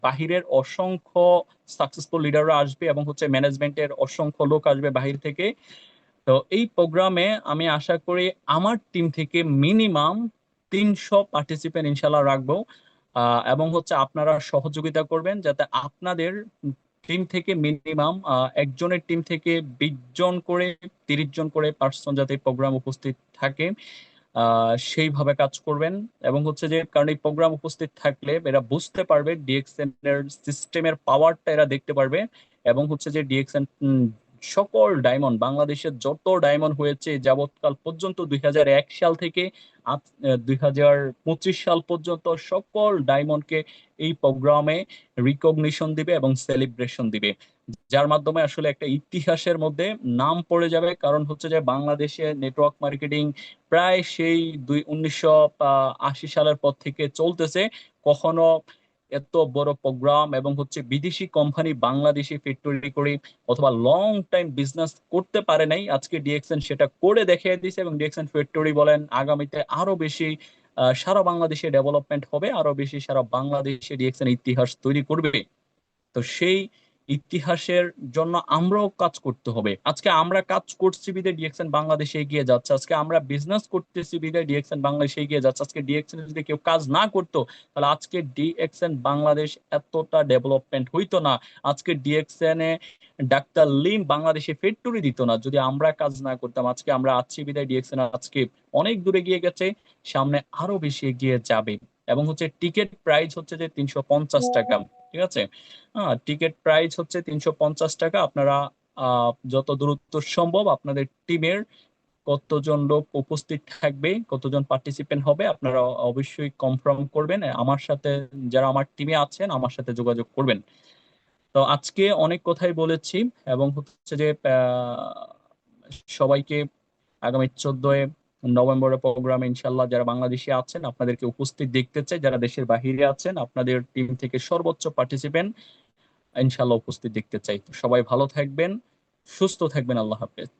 বাহিরের অসংখ্য সাকসেসফুল লিডাররা আসবে এবং হচ্ছে ম্যানেজমেন্টের অসংখ্য লোক আসবে বাহির থেকে। তো এই প্রোগ্রামে আমি আশা করি আমার টিম থেকে মিনিমাম 300 পার্টিসিপেন্ট ইনশাল্লাহ রাখবো। এবং হচ্ছে আপনারা সহযোগিতা করবেন যাতে আপনাদের টিম থেকে মিনিমাম একজনের টিম থেকে 20 জন করে, 30 জন করে পার্সন যাতে প্রোগ্রাম উপস্থিত থাকে, সেইভাবে কাজ করবেন। এবং হচ্ছে যে কারণ এই প্রোগ্রাম উপস্থিত থাকলে এরা বুঝতে পারবে ডিএক্সএন এর সিস্টেমের পাওয়ারটা এরা দেখতে পারবে। এবং হচ্ছে যে ডিএক্সএন সকল ডায়মন্ড, বাংলাদেশের যত ডায়মন্ড হয়েছে যাবৎকাল পর্যন্ত 2001 সাল থেকে 2025 সাল পর্যন্ত সকল ডায়মন্ডকে এই প্রোগ্রামে রিকগনিশন দিবে এবং সেলিব্রেশন দিবে, যার মাধ্যমে আসলে একটা ইতিহাসের মধ্যে নাম পড়ে যাবে। কারণ হচ্ছে যে বাংলাদেশে নেটওয়ার্ক মার্কেটিং প্রায় সেই 1980 সালের পর থেকে চলতেছে, কখনো এত বড় প্রোগ্রাম এবং হচ্ছে বিদেশি কোম্পানি বাংলাদেশি ফ্যাক্টরি করে অথবা লং টাইম বিজনেস করতে পারে নাই। আজকে ডিএক্সএন সেটা করে দেখিয়ে দিয়েছে এবং ডিএক্সএন ফ্যাক্টরি বলেন আগামীতে আরো বেশি সারা বাংলাদেশে ডেভেলপমেন্ট হবে, আরো বেশি সারা বাংলাদেশে ডিএক্সএন ইতিহাস তৈরি করবে। তো সেই ইতিহাসের জন্য আমরাও কাজ করতে হবে। আজকে আমরা কাজ করছি বিদে ডিএক্সএন বাংলাদেশে এগিয়ে যাচ্ছে, আজকে আমরা বিজনেস করতেছি বিদে ডিএক্সএন বাংলাদেশে এগিয়ে যাচ্ছে। আজকে ডিএক্সএন যদি কেউ কাজ না করতো তাহলে আজকে ডিএক্সএন বাংলাদেশ এতটা ডেভেলপমেন্ট হইতো না। আজকে ডিএক্সএন এ ডাক্তার লিম বাংলাদেশে ফ্যাক্টরি দিত না যদি আমরা কাজ না করতাম। আজকে আমরা আছি বিদায় ডিএক্সএন আজকে অনেক দূরে গিয়ে গেছে, সামনে আরো বেশি এগিয়ে যাবে। এবং হচ্ছে টিকিট প্রাইস হচ্ছে যে 350 টাকা, ঠিক আছে? টিকিট প্রাইস হচ্ছে 350 টাকা। আপনারা যত দ্রুত সম্ভব আপনাদের টিমের কতজন লোক উপস্থিত থাকবে, কতজন পার্টিসিপেন্ট হবে, আপনারা অবশ্যই কনফার্ম করবেন আমার সাথে। যারা আমার টিমে আছেন আমার সাথে যোগাযোগ করবেন। তো আজকে অনেক কথাই বলেছি এবং হচ্ছে যে সবাইকে আগামী 14 নভেম্বরের প্রোগ্রামে ইনশাল্লাহ যারা বাংলাদেশে আছেন আপনাদেরকে উপস্থিত দেখতে চাই। যারা দেশের বাহিরে আছেন আপনাদের টিম থেকে সর্বোচ্চ পার্টিসিপেন্ট ইনশাল্লাহ উপস্থিত দেখতে চাই। তো সবাই ভালো থাকবেন, সুস্থ থাকবেন। আল্লাহ হাফেজ।